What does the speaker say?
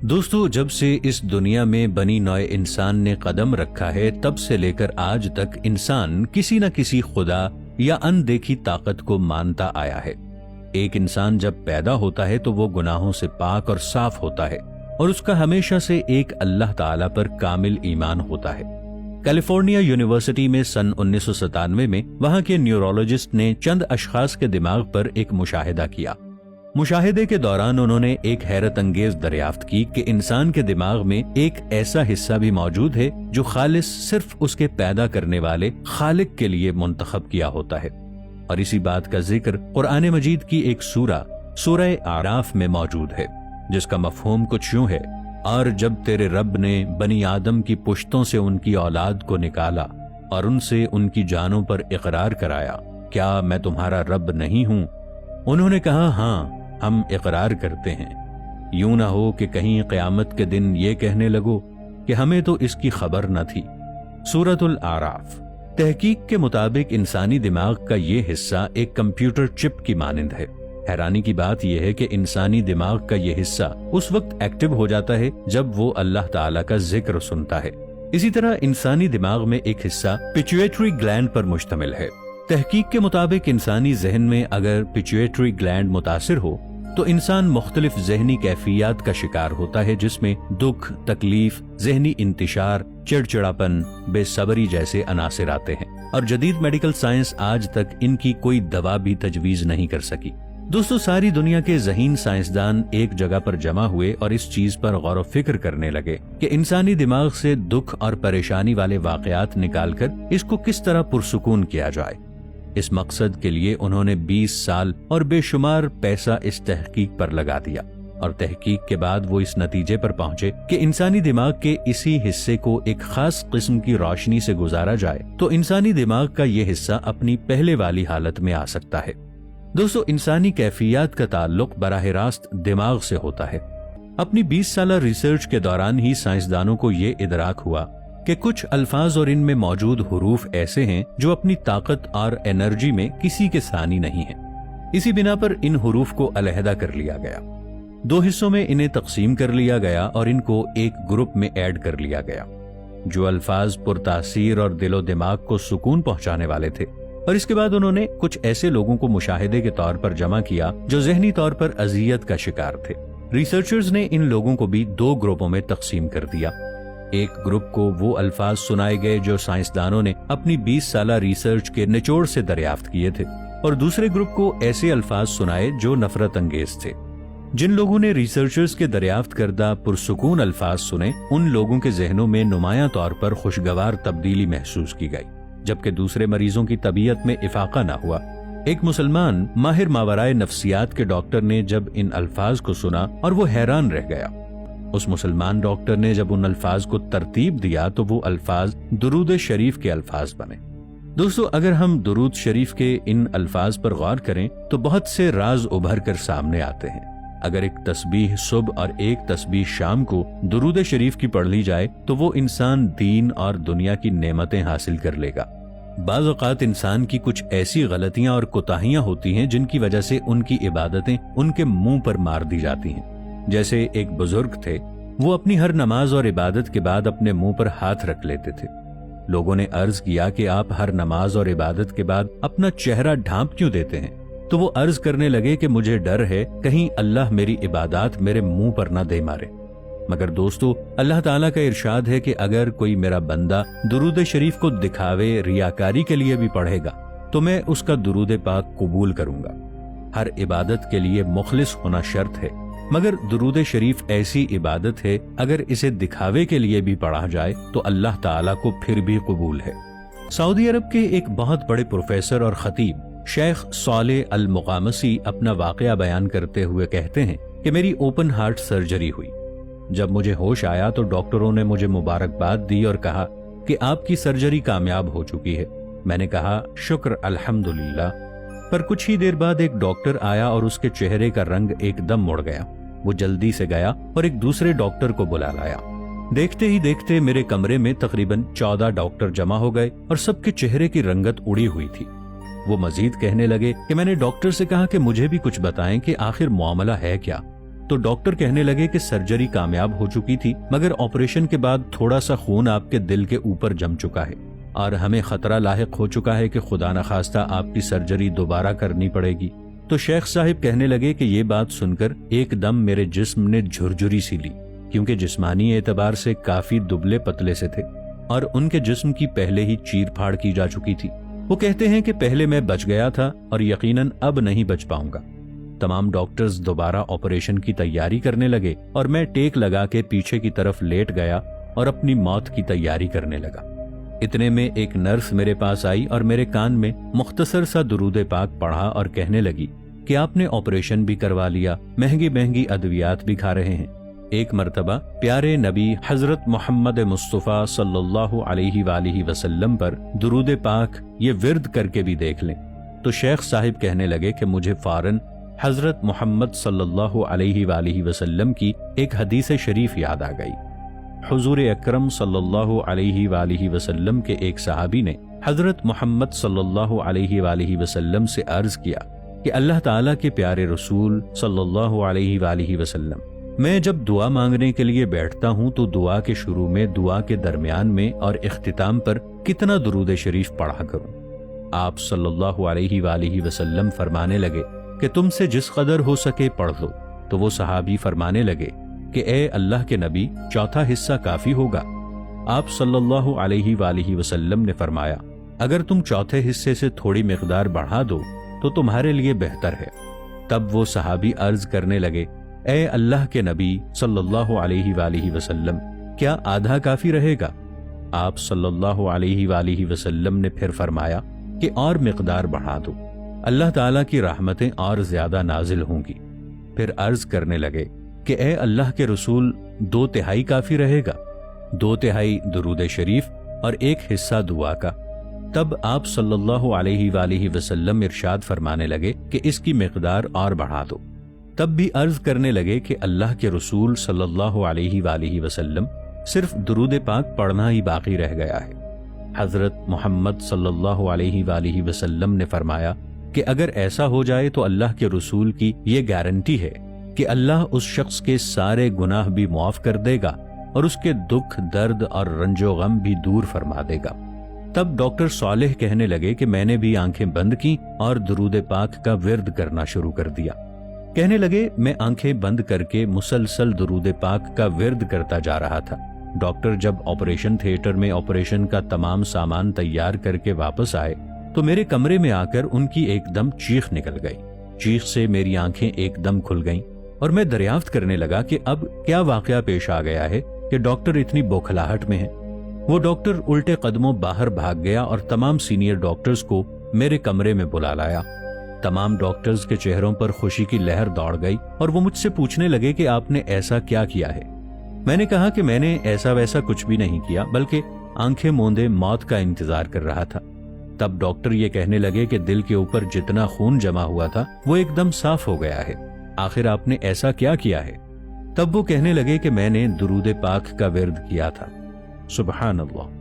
دوستو، جب سے اس دنیا میں بنی نوع انسان نے قدم رکھا ہے تب سے لے کر آج تک انسان کسی نہ کسی خدا یا اندیکھی طاقت کو مانتا آیا ہے۔ ایک انسان جب پیدا ہوتا ہے تو وہ گناہوں سے پاک اور صاف ہوتا ہے اور اس کا ہمیشہ سے ایک اللہ تعالیٰ پر کامل ایمان ہوتا ہے۔ کیلیفورنیا یونیورسٹی میں سن 1997 میں وہاں کے نیورولوجسٹ نے چند اشخاص کے دماغ پر ایک مشاہدہ کیا۔ مشاہدے کے دوران انہوں نے ایک حیرت انگیز دریافت کی کہ انسان کے دماغ میں ایک ایسا حصہ بھی موجود ہے جو خالص صرف اس کے پیدا کرنے والے خالق کے لیے منتخب کیا ہوتا ہے، اور اسی بات کا ذکر قرآن مجید کی ایک سورہ اعراف میں موجود ہے، جس کا مفہوم کچھ یوں ہے: اور جب تیرے رب نے بنی آدم کی پشتوں سے ان کی اولاد کو نکالا اور ان سے ان کی جانوں پر اقرار کرایا، کیا میں تمہارا رب نہیں ہوں؟ انہوں نے کہا، ہاں ہم اقرار کرتے ہیں۔ یوں نہ ہو کہ کہیں قیامت کے دن یہ کہنے لگو کہ ہمیں تو اس کی خبر نہ تھی۔ سورۃ الاعراف۔ تحقیق کے مطابق انسانی دماغ کا یہ حصہ ایک کمپیوٹر چپ کی مانند ہے۔ حیرانی کی بات یہ ہے کہ انسانی دماغ کا یہ حصہ اس وقت ایکٹیو ہو جاتا ہے جب وہ اللہ تعالیٰ کا ذکر سنتا ہے۔ اسی طرح انسانی دماغ میں ایک حصہ پیچویٹری گلینڈ پر مشتمل ہے۔ تحقیق کے مطابق انسانی ذہن میں اگر پیچویٹری گلینڈ متاثر ہو تو انسان مختلف ذہنی کیفیات کا شکار ہوتا ہے، جس میں دکھ، تکلیف، ذہنی انتشار، چڑچڑاپن، بے صبری جیسے عناصر آتے ہیں، اور جدید میڈیکل سائنس آج تک ان کی کوئی دوا بھی تجویز نہیں کر سکی۔ دوستو، ساری دنیا کے ذہین سائنسدان ایک جگہ پر جمع ہوئے اور اس چیز پر غور و فکر کرنے لگے کہ انسانی دماغ سے دکھ اور پریشانی والے واقعات نکال کر اس کو کس طرح پرسکون کیا جائے۔ اس مقصد کے لیے انہوں نے 20 سال اور بے شمار پیسہ اس تحقیق پر لگا دیا، اور تحقیق کے بعد وہ اس نتیجے پر پہنچے کہ انسانی دماغ کے اسی حصے کو ایک خاص قسم کی روشنی سے گزارا جائے تو انسانی دماغ کا یہ حصہ اپنی پہلے والی حالت میں آ سکتا ہے۔ دوستو، انسانی کیفیات کا تعلق براہ راست دماغ سے ہوتا ہے۔ اپنی 20 سالہ ریسرچ کے دوران ہی سائنسدانوں کو یہ ادراک ہوا کہ کچھ الفاظ اور ان میں موجود حروف ایسے ہیں جو اپنی طاقت اور انرجی میں کسی کے ثانی نہیں ہیں۔ اسی بنا پر ان حروف کو علیحدہ کر لیا گیا، 2 حصوں میں انہیں تقسیم کر لیا گیا اور ان کو ایک گروپ میں ایڈ کر لیا گیا۔ جو الفاظ پرتاثیر اور دل و دماغ کو سکون پہنچانے والے تھے، اور اس کے بعد انہوں نے کچھ ایسے لوگوں کو مشاہدے کے طور پر جمع کیا جو ذہنی طور پر اذیت کا شکار تھے۔ ریسرچرز نے ان لوگوں کو بھی 2 گروپوں میں تقسیم کر دیا۔ ایک گروپ کو وہ الفاظ سنائے گئے جو سائنسدانوں نے اپنی 20 سالہ ریسرچ کے نچوڑ سے دریافت کیے تھے، اور دوسرے گروپ کو ایسے الفاظ سنائے جو نفرت انگیز تھے۔ جن لوگوں نے ریسرچرز کے دریافت کردہ پرسکون الفاظ سنے، ان لوگوں کے ذہنوں میں نمایاں طور پر خوشگوار تبدیلی محسوس کی گئی، جبکہ دوسرے مریضوں کی طبیعت میں افاقہ نہ ہوا۔ ایک مسلمان ماہر ماورائے نفسیات کے ڈاکٹر نے جب ان الفاظ کو سنا اور وہ حیران رہ گیا۔ اس مسلمان ڈاکٹر نے جب ان الفاظ کو ترتیب دیا تو وہ الفاظ درود شریف کے الفاظ بنے۔ دوستو، اگر ہم درود شریف کے ان الفاظ پر غور کریں تو بہت سے راز ابھر کر سامنے آتے ہیں۔ اگر ایک تسبیح صبح اور ایک تسبیح شام کو درود شریف کی پڑھ لی جائے تو وہ انسان دین اور دنیا کی نعمتیں حاصل کر لے گا۔ بعض اوقات انسان کی کچھ ایسی غلطیاں اور کوتاہیاں ہوتی ہیں جن کی وجہ سے ان کی عبادتیں ان کے منہ پر مار دی جاتی ہیں۔ جیسے ایک بزرگ تھے، وہ اپنی ہر نماز اور عبادت کے بعد اپنے منہ پر ہاتھ رکھ لیتے تھے۔ لوگوں نے عرض کیا کہ آپ ہر نماز اور عبادت کے بعد اپنا چہرہ ڈھانپ کیوں دیتے ہیں؟ تو وہ عرض کرنے لگے کہ مجھے ڈر ہے کہیں اللہ میری عبادات میرے منہ پر نہ دے مارے۔ مگر دوستو، اللہ تعالیٰ کا ارشاد ہے کہ اگر کوئی میرا بندہ درود شریف کو دکھاوے ریاکاری کے لیے بھی پڑھے گا تو میں اس کا درود پاک قبول کروں گا۔ ہر عبادت کے لیے مخلص ہونا شرط ہے، مگر درود شریف ایسی عبادت ہے اگر اسے دکھاوے کے لیے بھی پڑھا جائے تو اللہ تعالیٰ کو پھر بھی قبول ہے۔ سعودی عرب کے ایک بہت بڑے پروفیسر اور خطیب شیخ صالح المقامسی اپنا واقعہ بیان کرتے ہوئے کہتے ہیں کہ میری اوپن ہارٹ سرجری ہوئی۔ جب مجھے ہوش آیا تو ڈاکٹروں نے مجھے مبارکباد دی اور کہا کہ آپ کی سرجری کامیاب ہو چکی ہے۔ میں نے کہا شکر الحمدللہ۔ پر کچھ ہی دیر بعد ایک ڈاکٹر آیا اور اس کے چہرے کا رنگ ایک دم مڑ گیا۔ وہ جلدی سے گیا اور ایک دوسرے ڈاکٹر کو بلا لایا۔ دیکھتے ہی دیکھتے میرے کمرے میں تقریباً 14 ڈاکٹر جمع ہو گئے اور سب کے چہرے کی رنگت اڑی ہوئی تھی۔ وہ مزید کہنے لگے کہ میں نے ڈاکٹر سے کہا کہ مجھے بھی کچھ بتائیں کہ آخر معاملہ ہے کیا۔ تو ڈاکٹر کہنے لگے کہ سرجری کامیاب ہو چکی تھی، مگر آپریشن کے بعد تھوڑا سا خون آپ کے دل کے اوپر جم چکا ہے اور ہمیں خطرہ لاحق ہو چکا ہے کہ خدا نخواستہ آپ کی سرجری دوبارہ کرنی پڑے گی۔ تو شیخ صاحب کہنے لگے کہ یہ بات سن کر ایک دم میرے جسم نے جھرجھری سی لی، کیونکہ جسمانی اعتبار سے کافی دبلے پتلے سے تھے اور ان کے جسم کی پہلے ہی چیر پھاڑ کی جا چکی تھی۔ وہ کہتے ہیں کہ پہلے میں بچ گیا تھا اور یقیناً اب نہیں بچ پاؤں گا۔ تمام ڈاکٹرز دوبارہ آپریشن کی تیاری کرنے لگے اور میں ٹیک لگا کے پیچھے کی طرف لیٹ گیا اور اپنی موت کی تیاری کرنے لگا۔ اتنے میں ایک نرس میرے پاس آئی اور میرے کان میں مختصر سا درود پاک پڑھا اور کہنے لگی کہ آپ نے آپریشن بھی کروا لیا، مہنگی مہنگی ادویات بھی کھا رہے ہیں۔ ایک مرتبہ پیارے نبی حضرت محمد مصطفیٰ صلی اللہ علیہ وآلہ وسلم پر درود پاک یہ ورد کر کے بھی دیکھ لیں۔ تو شیخ صاحب کہنے لگے کہ مجھے فوراً حضرت محمد صلی اللہ علیہ وآلہ وسلم کی ایک حدیث شریف یاد آ گئی۔ حضور اکرم صلی اللہ علیہ وآلہ وسلم کے ایک صحابی نے حضرت محمد صلی اللہ علیہ وآلہ وسلم سے عرض کیا کہ اللہ تعالیٰ کے پیارے رسول صلی اللہ علیہ وآلہ وسلم، میں جب دعا مانگنے کے لیے بیٹھتا ہوں تو دعا کے شروع میں، دعا کے درمیان میں اور اختتام پر کتنا درود شریف پڑھا کروں؟ آپ صلی اللہ علیہ وآلہ وسلم فرمانے لگے کہ تم سے جس قدر ہو سکے پڑھ لو۔ تو وہ صحابی فرمانے لگے کہ اے اللہ کے نبی، چوتھا حصہ کافی ہوگا۔ آپ صلی اللہ علیہ وآلہ وسلم نے فرمایا، اگر تم چوتھے حصے سے تھوڑی مقدار بڑھا دو تو تمہارے لیے بہتر ہے۔ تب وہ صحابی عرض کرنے لگے، اے اللہ کے نبی صلی اللہ علیہ وآلہ وسلم، کیا آدھا کافی رہے گا؟ آپ صلی اللہ علیہ وآلہ وسلم نے پھر فرمایا کہ اور مقدار بڑھا دو، اللہ تعالیٰ کی رحمتیں اور زیادہ نازل ہوں گی۔ پھر عرض کرنے لگے کہ اے اللہ کے رسول، 2/3 کافی رہے گا، 2/3 درود شریف اور 1 حصہ دعا کا۔ تب آپ صلی اللہ علیہ وآلہ وسلم ارشاد فرمانے لگے کہ اس کی مقدار اور بڑھا دو۔ تب بھی عرض کرنے لگے کہ اللہ کے رسول صلی اللہ علیہ وآلہ وسلم، صرف درود پاک پڑھنا ہی باقی رہ گیا ہے۔ حضرت محمد صلی اللہ علیہ وآلہ وسلم نے فرمایا کہ اگر ایسا ہو جائے تو اللہ کے رسول کی یہ گارنٹی ہے کہ اللہ اس شخص کے سارے گناہ بھی معاف کر دے گا اور اس کے دکھ، درد اور رنج و غم بھی دور فرما دے گا۔ تب ڈاکٹر صالح کہنے لگے کہ میں نے بھی آنکھیں بند کی اور درود پاک کا ورد کرنا شروع کر دیا۔ کہنے لگے میں آنکھیں بند کر کے مسلسل درود پاک کا ورد کرتا جا رہا تھا۔ ڈاکٹر جب آپریشن تھیٹر میں آپریشن کا تمام سامان تیار کر کے واپس آئے تو میرے کمرے میں آ کر ان کی ایک دم چیخ نکل گئی۔ چیخ سے میری آنکھیں ایک دم کھل گئیں اور میں دریافت کرنے لگا کہ اب کیا واقعہ پیش آ گیا ہے کہ ڈاکٹر اتنی بوکھلاہٹ میں ہے۔ وہ ڈاکٹر الٹے قدموں باہر بھاگ گیا اور تمام سینئر ڈاکٹرز کو میرے کمرے میں بلا لایا۔ تمام ڈاکٹرز کے چہروں پر خوشی کی لہر دوڑ گئی اور وہ مجھ سے پوچھنے لگے کہ آپ نے ایسا کیا کیا ہے۔ میں نے کہا کہ میں نے ایسا ویسا کچھ بھی نہیں کیا، بلکہ آنکھیں موندے موت کا انتظار کر رہا تھا۔ تب ڈاکٹر یہ کہنے لگے کہ دل کے اوپر جتنا خون جمع ہوا تھا وہ ایک دم صاف ہو گیا ہے، آخر آپ نے ایسا کیا کیا ہے؟ تب وہ کہنے لگے کہ میں نے درود پاک کا ورد کیا تھا۔ سبحان اللہ۔